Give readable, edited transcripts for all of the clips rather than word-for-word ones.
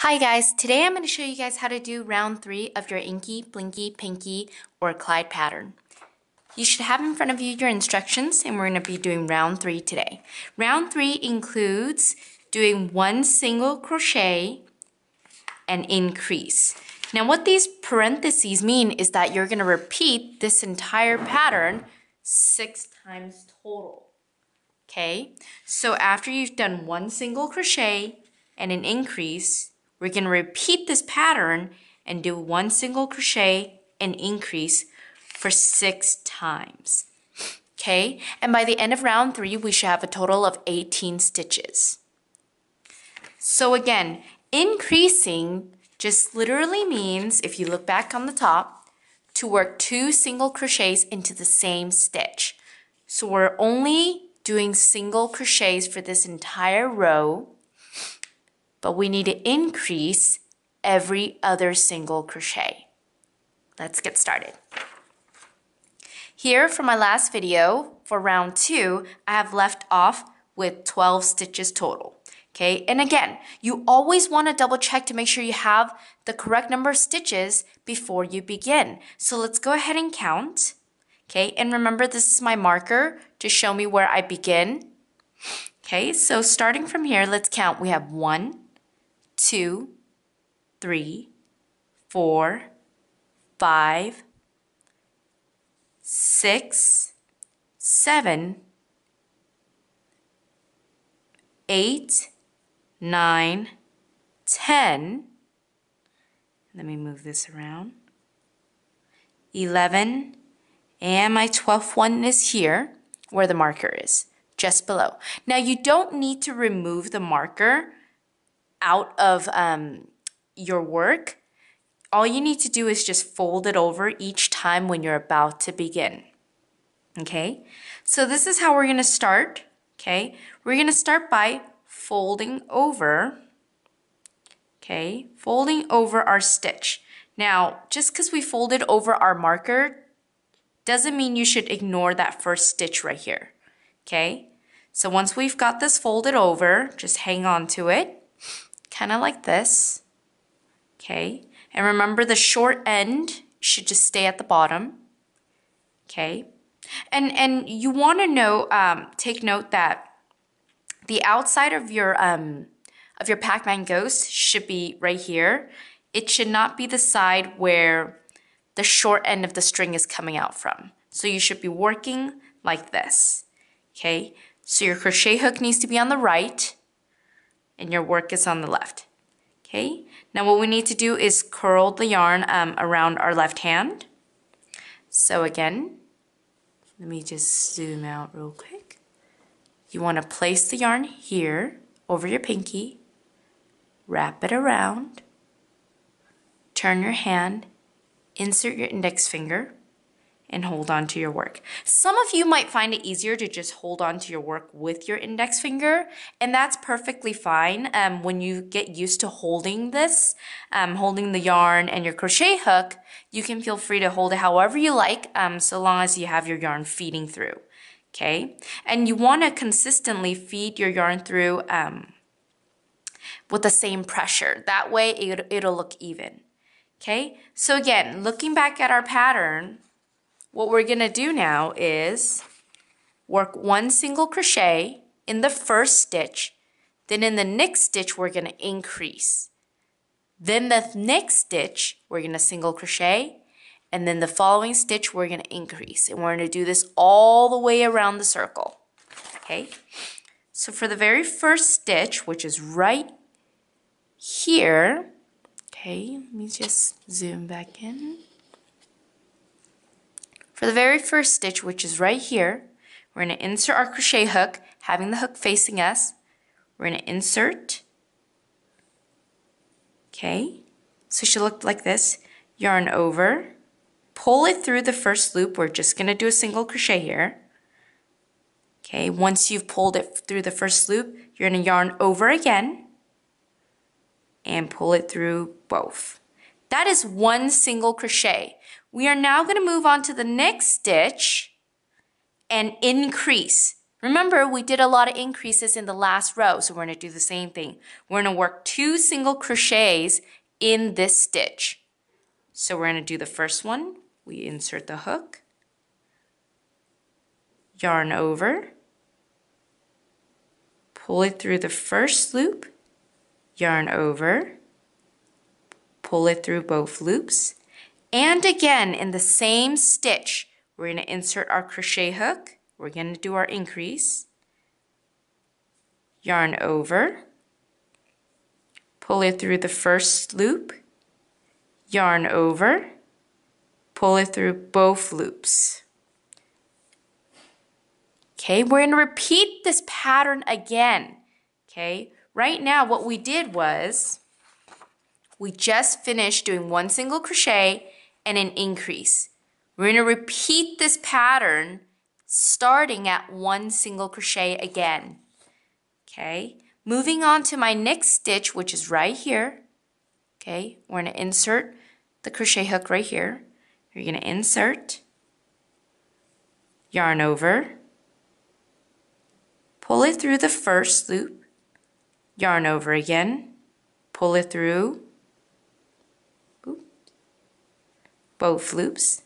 Hi guys, today I'm going to show you guys how to do round 3 of your Inky, Blinky, Pinky, or Clyde pattern. You should have in front of you your instructions, and we're going to be doing round 3 today. Round 3 includes doing one single crochet and increase. Now what these parentheses mean is that you're going to repeat this entire pattern 6 times total. Okay, so after you've done one single crochet and an increase, we're going to repeat this pattern and do one single crochet and increase for 6 times. Okay, and by the end of round 3, we should have a total of 18 stitches. So again, increasing just literally means, if you look back on the top, to work 2 single crochets into the same stitch. So we're only doing single crochets for this entire row, but we need to increase every other single crochet. Let's get started. Here for my last video, for round 2, I have left off with 12 stitches total. Okay, and again, you always want to double check to make sure you have the correct number of stitches before you begin. So let's go ahead and count. Okay, and remember this is my marker to show me where I begin. Okay, so starting from here, let's count. We have 1, 2, 3, 4, 5, 6, 7, 8, 9, 10. Let me move this around. 11, and my 12th one is here, where the marker is, just below. Now you don't need to remove the marker out of your work. All you need to do is just fold it over each time when you're about to begin. Okay, so this is how we're going to start. Okay, we're going to start by folding over. Okay, folding over our stitch. Now, just because we folded over our marker doesn't mean you should ignore that first stitch right here. Okay, so once we've got this folded over, just hang on to it, kind of like this. Okay, and remember the short end should just stay at the bottom. Okay, and you want to know, take note that the outside of your Pac-Man ghost should be right here. It should not be the side where the short end of the string is coming out from. So you should be working like this. Okay, so your crochet hook needs to be on the right and your work is on the left. Okay, now what we need to do is curl the yarn around our left hand. So again, let me just zoom out real quick. You want to place the yarn here over your pinky, wrap it around, turn your hand, insert your index finger, and hold on to your work. Some of you might find it easier to just hold on to your work with your index finger, and that's perfectly fine. When you get used to holding this, holding the yarn and your crochet hook, you can feel free to hold it however you like, so long as you have your yarn feeding through. Okay, and you want to consistently feed your yarn through with the same pressure. That way it'll look even. Okay, so again, looking back at our pattern, what we're going to do now is work one single crochet in the first stitch. Then in the next stitch, we're going to increase. Then the next stitch, we're going to single crochet. And then the following stitch, we're going to increase. And we're going to do this all the way around the circle. Okay, so for the very first stitch, which is right here, okay, let me just zoom back in. For the very first stitch, which is right here, we're going to insert our crochet hook, having the hook facing us. We're going to insert. Okay, so it should look like this. Yarn over, pull it through the first loop. We're just going to do a single crochet here. Okay, once you've pulled it through the first loop, you're going to yarn over again and pull it through both. That is one single crochet. We are now going to move on to the next stitch and increase. Remember, we did a lot of increases in the last row, so we're going to do the same thing. We're going to work 2 single crochets in this stitch. So we're going to do the first one. We insert the hook, yarn over, pull it through the first loop, yarn over, pull it through both loops, and again in the same stitch, we're going to insert our crochet hook. We're going to do our increase, yarn over, pull it through the first loop, yarn over, pull it through both loops. Okay, we're going to repeat this pattern again. Okay, right now what we did was we just finished doing 1 single crochet and an increase. We're going to repeat this pattern starting at 1 single crochet again. Okay, moving on to my next stitch, which is right here. Okay, we're going to insert the crochet hook right here. You're going to insert, yarn over, pull it through the first loop, yarn over again, pull it through both loops.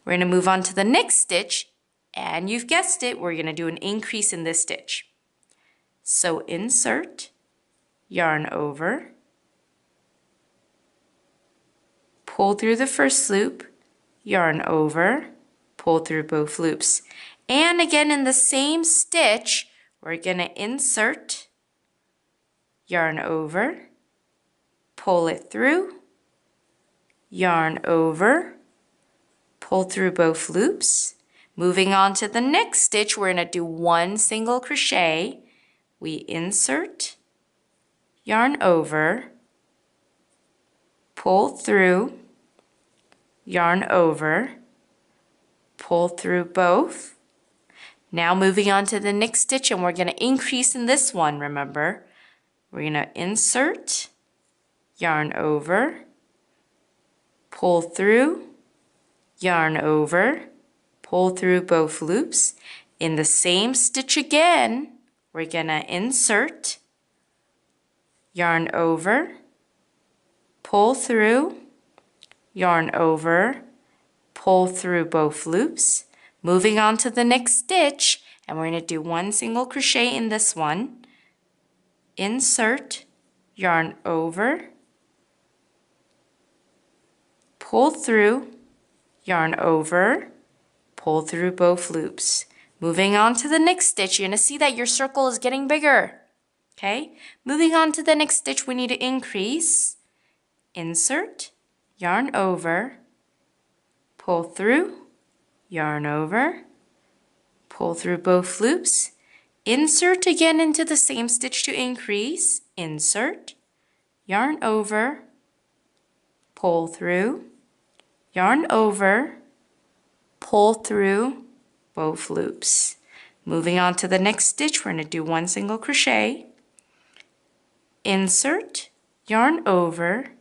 We're going to move on to the next stitch, and you've guessed it, we're going to do an increase in this stitch. So insert, yarn over, pull through the first loop, yarn over, pull through both loops. And again in the same stitch, we're going to insert, yarn over, pull it through, yarn over, pull through both loops. Moving on to the next stitch, we're going to do 1 single crochet. We insert, yarn over, pull through, yarn over, pull through both. Now moving on to the next stitch, and we're going to increase in this one, remember. We're going to insert, yarn over, pull through, yarn over, pull through both loops. In the same stitch again, we're going to insert, yarn over, pull through, yarn over, pull through both loops. Moving on to the next stitch, and we're going to do 1 single crochet in this one. Insert, yarn over, pull through, yarn over, pull through both loops. Moving on to the next stitch, you're going to see that your circle is getting bigger. Okay, moving on to the next stitch, we need to increase, insert, yarn over, pull through, yarn over, pull through both loops, insert again into the same stitch to increase, insert, yarn over, pull through, yarn over, pull through both loops. Moving on to the next stitch, we're going to do 1 single crochet, insert, yarn over,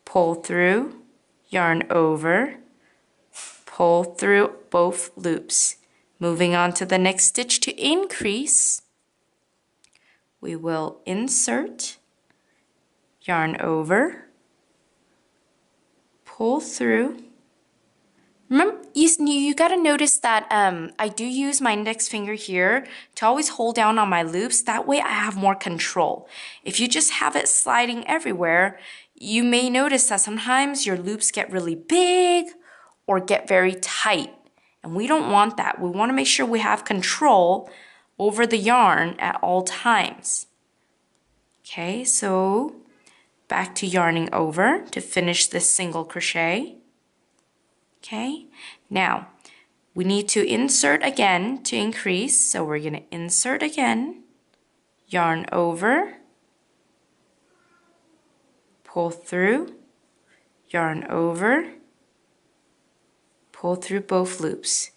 pull through, yarn over, pull through both loops. Moving on to the next stitch to increase, we will insert, yarn over, pull through. Remember, you got to notice that I do use my index finger here to always hold down on my loops. That way I have more control. If you just have it sliding everywhere, you may notice that sometimes your loops get really big or get very tight. And we don't want that. We want to make sure we have control over the yarn at all times. Okay, so back to yarning over to finish this single crochet. Okay, now we need to insert again to increase, so we're going to insert again, yarn over, pull through, yarn over, pull through both loops.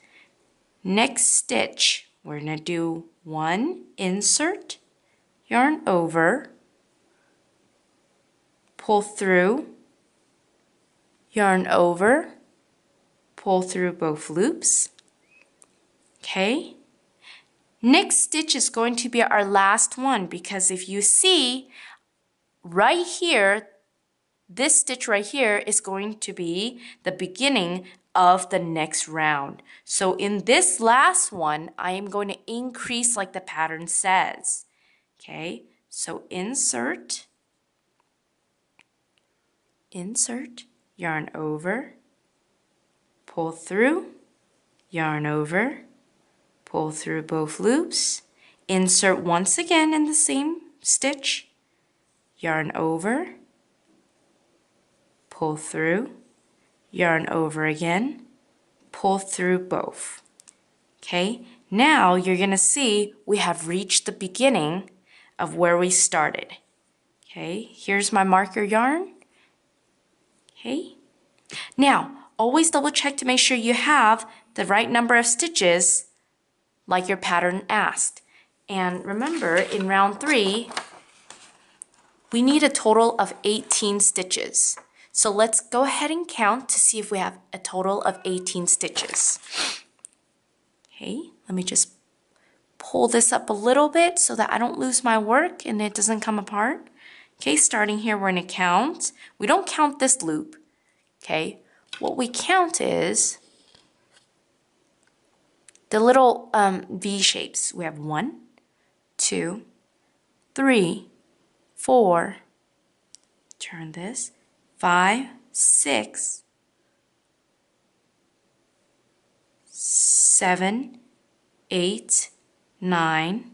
Next stitch, we're going to do 1, insert, yarn over, pull through, yarn over, pull through both loops. Okay, Next stitch is going to be our last one because if you see right here, this stitch right here is going to be the beginning of the next round. So in this last one, I am going to increase like the pattern says. Okay, so insert, yarn over, pull through, yarn over, pull through both loops, insert once again in the same stitch, yarn over, pull through, yarn over again, pull through both. Okay, now you're going to see we have reached the beginning of where we started. Okay, here's my marker yarn. Okay, now always double check to make sure you have the right number of stitches like your pattern asked. And remember, in round 3, we need a total of 18 stitches. So let's go ahead and count to see if we have a total of 18 stitches. Okay, let me just pull this up a little bit so that I don't lose my work and it doesn't come apart. Okay, starting here, we're going to count. We don't count this loop. Okay, what we count is the little V shapes. We have 1, 2, 3, 4, turn this, 5, 6, 7, 8, 9,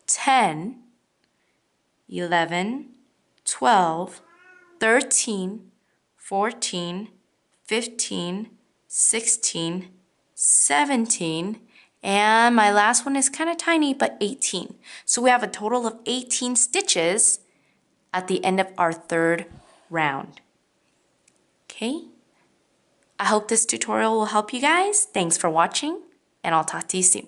10, 11, 12, 13, 14, 15, 16, 17, and my last one is kind of tiny, but 18. So we have a total of 18 stitches at the end of our 3rd round. Okay? I hope this tutorial will help you guys. Thanks for watching, and I'll talk to you soon.